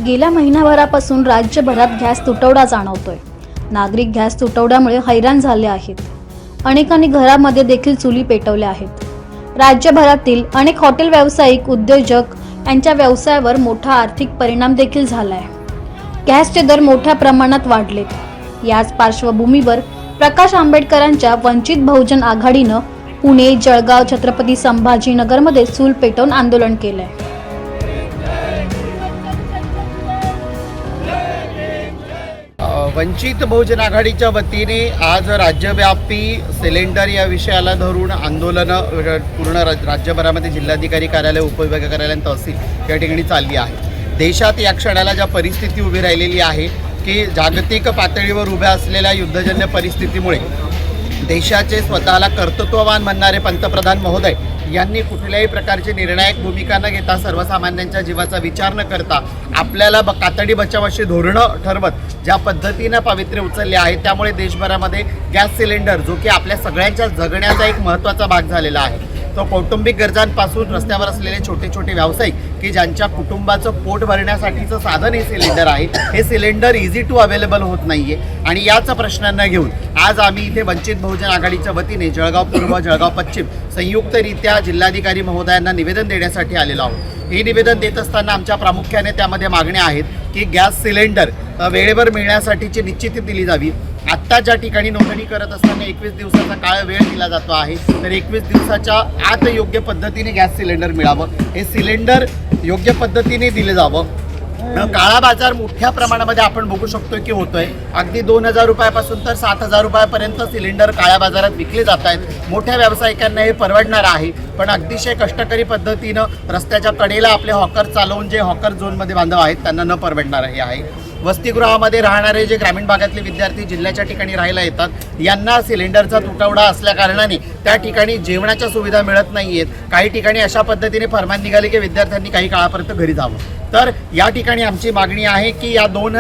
गेल्या महिनाभरापासून राज्यभरात गॅस तुटवडा जाणवतोय। नागरिक गॅस तुटवड्यामुळे हैराण झाले आहेत। अनेकांनी घरामध्ये देखील चुली पेटवल्या आहेत। राज्यभरातील अनेक हॉटेल व्यावसायिक उद्योजक यांच्या व्यवसायावर मोठा आर्थिक परिणाम देखील झालाय। गॅसचे दर मोठ्या प्रमाणात वाढलेत। याच पार्श्वभूमीवर प्रकाश आंबेडकरांच्या वंचित बहुजन आघाडीनं पुणे, जळगाव, छत्रपती संभाजीनगरमध्ये चूल पेटवून आंदोलन केलंय। वंचित बहुजन आघाडीच्या वतीने आज राज्यव्यापी सिलेंडर या विषयाला धरून आंदोलनं पूर्ण राज्यभरामध्ये जिल्हाधिकारी कार्यालय, उपविभागीय कार्यालय, तहसील या ठिकाणी चालली आहे। देशात या क्षणाला ज्या परिस्थिती उभी राहिलेली आहे की जागतिक पातळीवर उभ्या असलेल्या युद्धजन्य परिस्थितीमुळे देशाचे स्वतःला कर्तृत्ववान म्हणणारे पंतप्रधान महोदय यांनी कुठल्याही प्रकारची निर्णायक भूमिका न घेता, सर्वसामान्यांच्या जीवाचा विचार न करता आपल्याला कातडी बचाव अशी धोरणं ठरवत ज्या पद्धतीनं पावित्र्य उचलले आहे, त्यामुळे देशभरामध्ये गॅस सिलेंडर जो की आपल्या सगळ्यांच्या जगण्याचा एक महत्त्वाचा भाग झालेला आहे, तो कौटुंबिक गरजांपासून रस्त्यावर असलेले छोटे छोटे व्यावसायिक की ज्यांच्या कुटुंबाचं पोट भरण्यासाठीचं साधन हे सिलेंडर आहे, हे सिलेंडर इझी टू अवेलेबल होत नाही आहे। आणि याच प्रश्नांना घेऊन आज आम्ही इथे वंचित बहुजन आघाडीच्या वतीने जळगाव पूर्व, जळगाव पश्चिम संयुक्तरित्या जिल्हाधिकारी महोदयांना निवेदन देण्यासाठी आलेलो आहोत। हे निवेदन देत असताना आमच्या प्रामुख्याने त्यामध्ये मागण्या आहेत की गॅस सिलेंडर वेळेवर मिळण्यासाठीची निश्चिती दिली जावी। आत्ता ज्या ठिकाणी नोंदणी करत असताना 21 दिवसाचा काळ वेळ दिला जातो आहे, तर 21 दिवसाच्या आत योग्य पद्धतीने गॅस सिलेंडर मिळावं, हे सिलेंडर योग्य पद्धतीने दिलं जावं। काळा बाजार मोठ्या प्रमाणामध्ये आपण बघू शकतो की होतोय। अगदी 2000 रुपयापासून तर 7000 रुपयापर्यंत सिलेंडर काळ्या बाजारात विकले जात आहेत। मोठ्या व्यावसायिकांना हे परवडणार आहे, पण अतिशय कष्टकरी पद्धतीनं रस्त्याच्या कडेला आपले हॉकर चालवून जे हॉकर झोनमध्ये बांधव आहेत त्यांना न परवडणार हे आहे। वसतिगृहामध्ये राहणारे जे ग्रामीण भागातले विद्यार्थी जिल्ह्याच्या ठिकाणी राहायला येतात, यांना सिलेंडरचा तुटवडा असल्याकारणाने त्या ठिकाणी जेवणाच्या सुविधा मिळत नाही आहेत। काही ठिकाणी अशा पद्धतीने फरमान निघाले की विद्यार्थ्यांनी काही काळापर्यंत घरी जावं। तर या ठिकाणी आमची मागणी आहे की या 2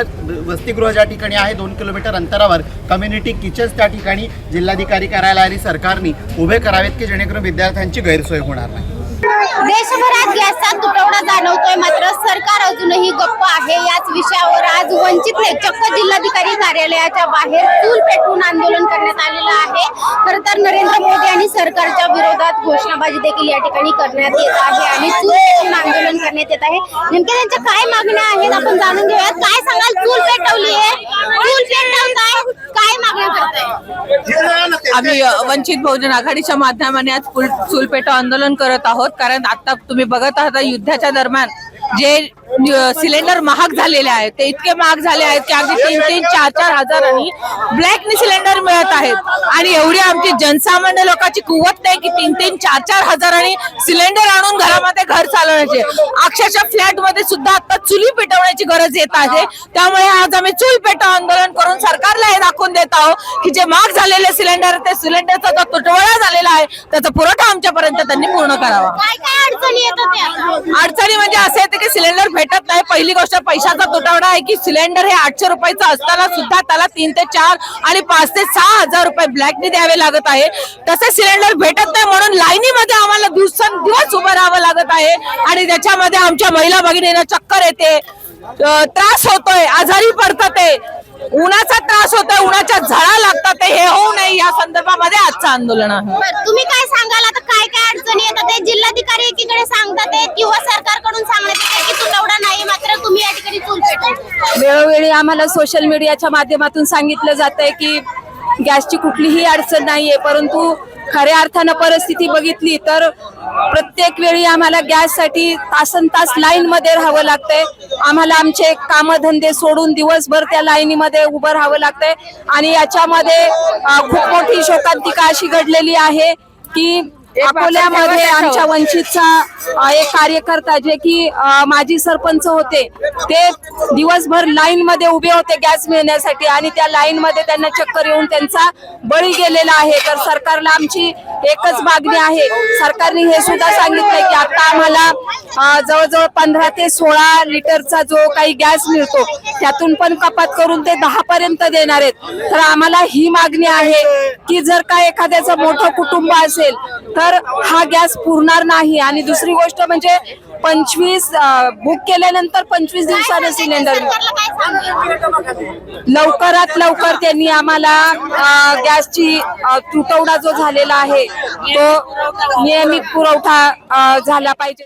वसतिगृह ज्या ठिकाणी आहे 2 किलोमीटर अंतरावर कम्युनिटी किचन्स त्या ठिकाणी जिल्हाधिकारी कार्यालयाने सरकारने उभे करावेत की जेणेकरून विद्यार्थ्यांची गैरसोय होणार नाही। देशभरात गॅसचा तुटवडा जाणवतोय, मात्र सरकार अजूनही गप्प आहे। याच विषयावर आज वंचितने चक्क जिल्हाधिकारी कार्यालयाच्या बाहेर चूल पेटवून आंदोलन करण्यात आलेलं आहे। खरं तर नरेंद्र मोदी आणि सरकारच्या विरोधात घोषणाबाजी देखील या ठिकाणी करण्यात येत आहे आणि चूल पेटवून आंदोलन करण्यात येत आहे। नेमक्या त्यांच्या काय मागण्या आहेत आपण जाणून घेऊयात। काय सांगाल, चूल पेटवली आहे, चूल पेटवताय, काय मागण्या करताय? आम्ही वंचित बहुजन आघाडीच्या माध्यमाने आज चूल पेटव आंदोलन करत आहोत, कारण आता तुम्ही बघत आहात युद्धाच्या दरम्यान जे सिलेंडर महाग झालेले आहेत ते इतके महाग झाले आहेत की अगदी 3-3, 4-4 हजारांनी ब्लॅकनी सिलेंडर मिळत आहेत। आणि एवढी आमची जनसामान्य लोकांची कुवत नाही की 3-3, 4-4 हजारांनी सिलेंडर आणून घरामध्ये घर चालवण्याचे। अक्षरशः फ्लॅट मध्ये सुद्धा आता चुली पेटवण्याची गरज येत आहे। त्यामुळे आज आम्ही चूल पेटव आंदोलन करून सरकारला हे दाखवून देत आहोत की जे महाग झालेले सिलेंडर, ते सिलेंडरचा जो तुटवडा झालेला आहे त्याचा पुरवठा आमच्यापर्यंत त्यांनी पूर्ण करावा। काय काय अडचणी येतात? अडचणी म्हणजे असे येते की सिलेंडर भेटत नाही। पहिली गोष्ट पैशाचा तुटवडा आहे की सिलेंडर हे 800 रुपयाचं असताना सुद्धा त्याला 3 ते 4 आणि 5 ते 6 हजार रुपये ब्लॅकने द्यावे लागत आहे। तसे सिलेंडर भेटत नाही म्हणून लाईनीमध्ये आम्हाला दिवस उभं राहावं लागत आहे आणि त्याच्यामध्ये आमच्या महिला भगिनींना चक्कर येते, त्रास होतोय, आजारी पडतात, ते उन्हाचा त्रास होतोय, उन्हाच्या झळा लागतात। हे होऊ नये या संदर्भामध्ये आजचं आंदोलन आहे। तुम्ही काय सांगाल, आता काय काय अडचणी येतात? ते जिल्हाधिकारी एकीकडे सांगतात किंवा सरकारकडून सांगण्यात येते की तुटवडा नाही, मात्र तुम्ही या ठिकाणी चूल पेटवताय। वेळोवेळी आम्हाला सोशल मीडियाच्या माध्यमातून सांगितलं जातंय की गॅसची कुठलीही अडचण नाहीये, परंतु खऱ्या अर्थानं परिस्थिती बघितली तर प्रत्येक वेळी आम्हाला गॅससाठी तासनतास लाईन मध्ये राहावं लागतंय। आम्हाला आमचे कामधंदे सोडून दिवसभर त्या लाईनीमध्ये उभं राहावं लागतंय आणि याच्यामध्ये खूप मोठी शोकांतिका अशी घडलेली आहे की अकोल्यामध्ये आमच्या वंचितचा एक कार्यकर्ता जे की माजी सरपंच होते, ते दिवसभर लाईन मध्ये उभे होते गॅस मिळण्यासाठी आणि त्या लाईन मध्ये त्यांना चक्कर येऊन त्यांचा बळी गेलेला आहे। तर सरकारला आमची एकच मागणी आहे, सरकारने हे सुद्धा सांगितलंय की आता आम्हाला जवळजवळ 15 ते 16 लिटरचा जो काही गॅस मिळतो त्यातून पण कपात करून ते 10 पर्यंत देणार आहेत। तर आम्हाला ही मागणी आहे की जर का एखाद्याचं मोठं कुटुंब असेल तर हा गॅस पुरणार नाही। आणि दुसरी गोष्ट म्हणजे 25 बुक केल्यानंतर 25 दिवसानं सिलेंडर सरकारला काय सांगू? लवकरात लवकर त्यांनी आम्हाला गॅसची तुटवडा जो झालेला आहे तो नियमित पुरवठा झाला पाहिजे.